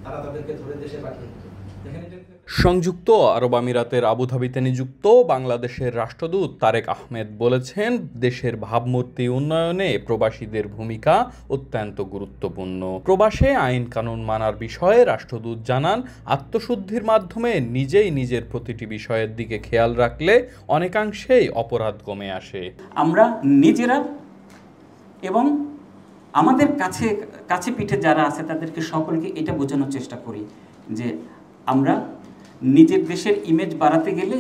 তারা তাদেরকে ধরে দেশে পাঠিয়ে দিত। সংযুক্ত আরব আমিরাতের আবুধাবিতে নিযুক্ত বাংলাদেশের রাষ্ট্রদূত তারেক আহমেদ বলেছেন, দেশের ভাবমূর্তি উন্নয়নে প্রবাসীদের ভূমিকা অত্যন্ত গুরুত্বপূর্ণ। প্রবাসে আইন কানুন মানার বিষয়ে রাষ্ট্রদূত জানান, আত্মশুদ্ধির মাধ্যমে নিজেই নিজের প্রতিটি বিষয়ের দিকে খেয়াল রাখলে অনেকাংশেই অপরাধ কমে আসে। আমরা নিজেরা এবং আমাদের কাছে পিঠে যারা আছে তাদেরকে সকলকে এটা বোঝানোর চেষ্টা করি যে আমরা নিজের দেশের ইমেজ বাড়াতে গেলে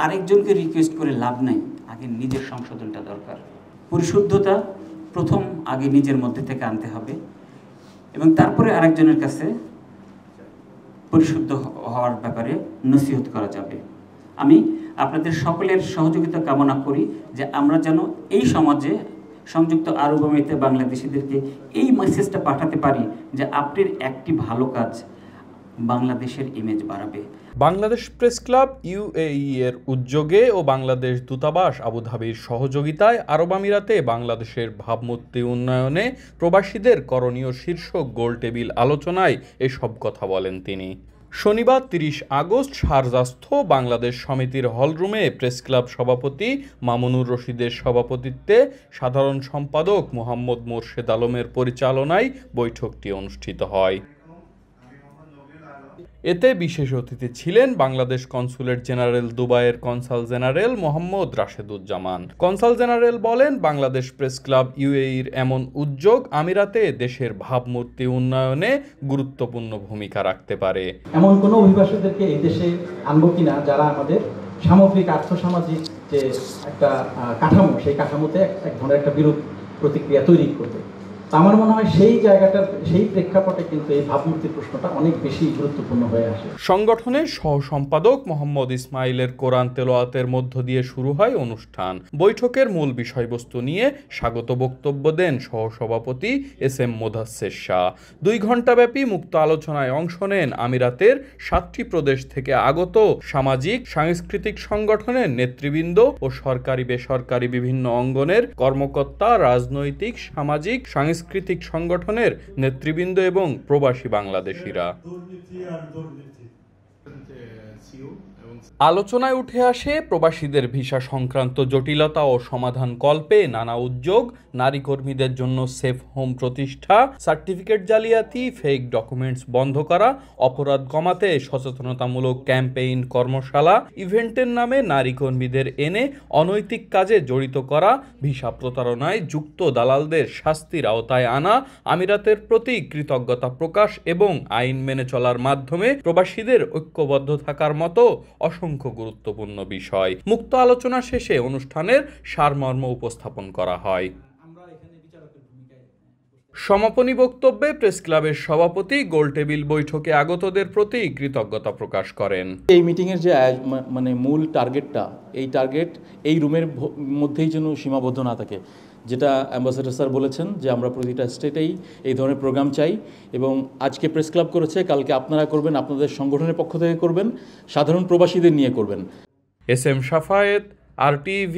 আরেকজনকে রিকোয়েস্ট করে লাভ নাই, আগে নিজের সংশোধনটা দরকার। পরিশুদ্ধতা প্রথম আগে নিজের মধ্যে থেকে আনতে হবে এবং তারপরে আরেকজনের কাছে পরিশুদ্ধ হওয়ার ব্যাপারে নসিহত করা যাবে। আমি আপনাদের সকলের সহযোগিতা কামনা করি যে আমরা যেন এই সমাজে সংযুক্ত আরব আমিরাতে বাংলাদেশিদেরকে এই মেসেজটা পাঠাতে পারি যে আপনার একটি ভালো কাজ বাংলাদেশের ইমেজ বাড়াবে। বাংলাদেশ প্রেস ক্লাব ইউএই এর উদ্যোগে ও বাংলাদেশ দূতাবাস আবুধাবির সহযোগিতায় আরব আমিরাতে বাংলাদেশের ভাবমূর্তি উন্নয়নে প্রবাসীদের করণীয় শীর্ষক গোলটেবিল আলোচনায় এসব কথা বলেন তিনি। শনিবার 30 আগস্ট শারজাস্থ বাংলাদেশ সমিতির হলরুমে প্রেস ক্লাব সভাপতি মামুনুর রশিদের সভাপতিত্বে সাধারণ সম্পাদক মোহাম্মদ মোর্শেদ আলমের পরিচালনায় বৈঠকটি অনুষ্ঠিত হয়। এতে বিশেষ অতিথি ছিলেন বাংলাদেশ কনসুলেট জেনারেল দুবাইয়ের consul general Mohammad Rasheduzzaman. Consul general বলেন, বাংলাদেশ প্রেস ক্লাব ইউএইর এমন উদ্যোগ আমিরাতে দেশের ভাবমূর্তি উন্নয়নে গুরুত্বপূর্ণ ভূমিকা রাখতে পারে। এমন কোনো অভিবাসীদেরকে এই দেশে আনবো কিনা যারা আমাদের সামগ্রিক আর্থসামাজিক যে একটা কাঠামো, সেই কাঠামোতে এক ধরনের একটা বিরূপ প্রতিক্রিয়া তৈরি করবে। আমার মনে হয় সেই জায়গাটার সেই প্রেক্ষাপটে কিন্তু এই ভাবমূর্তির প্রশ্নটা অনেক বেশি গুরুত্বপূর্ণ হয়ে আসে। সংগঠনের সহ সম্পাদক মোহাম্মদ ইসমাইলের কোরআন তেলাওয়াতের মধ্য দিয়ে শুরু হয় অনুষ্ঠান। বৈঠকের মূল বিষয়বস্তু নিয়ে স্বাগত বক্তব্য দেন সহসভাপতি এস.এম. মোদাচ্ছের শাহ। 2 ঘণ্টাব্যাপী মুক্ত আলোচনায় অংশ নেন আমিরাতের 7টি প্রদেশ থেকে আগত সামাজিক সাংস্কৃতিক সংগঠনের নেতৃবৃন্দ ও সরকারি বেসরকারি বিভিন্ন অঙ্গনের কর্মকর্তা, রাজনৈতিক সামাজিক সাংস্কৃতিক সংগঠনের নেতৃবৃন্দ এবং প্রবাসী বাংলাদেশিরা। আলোচনায় উঠে আসে প্রবাসীদের ভিসা সংক্রান্ত জটিলতা ও সমাধান কল্পে নানা উদ্যোগ, নারী কর্মীদের জন্য সেফ হোম প্রতিষ্ঠা, সার্টিফিকেট জালিয়াতি, ফেক ডকুমেন্টস বন্ধ করা, অপরাধ কমাতে সচেতনতামূলক ক্যাম্পেইন, কর্মশালা, ইভেন্টের নামে নারী কর্মীদের এনে অনৈতিক কাজে জড়িত করা, ভিসা প্রতারণায় যুক্ত দালালদের শাস্তির আওতায় আনা, আমিরাতের প্রতি কৃতজ্ঞতা প্রকাশ এবং আইন মেনে চলার মাধ্যমে প্রবাসীদের ঐক্যবদ্ধ থাকার মতো অসংখ্য গুরুত্বপূর্ণ বিষয়। মুক্ত আলোচনা শেষে অনুষ্ঠানের সারমর্ম উপস্থাপন করা হয়। সমাপনী বক্তব্যে প্রেস ক্লাবের সভাপতি গোলটেবিল বৈঠকে আগতদের প্রতি কৃতজ্ঞতা প্রকাশ করেন। এই মিটিংয়ের যে মূল টার্গেটটা, এই টার্গেট এই রুমের মধ্যেই যেন সীমাবদ্ধ না থাকে, যেটা অ্যাম্বাসেডর স্যার বলেছেন যে আমরা প্রতিটা স্টেটেই এই ধরনের প্রোগ্রাম চাই এবং আজকে প্রেস ক্লাব করেছে, কালকে আপনারা করবেন, আপনাদের সংগঠনের পক্ষ থেকে করবেন, সাধারণ প্রবাসীদের নিয়ে করবেন। এস.এম. শাফায়েত, RTV,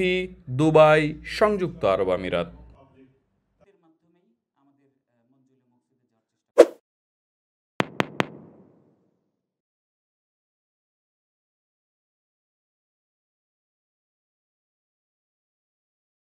দুবাই, সংযুক্ত আরব আমিরাত।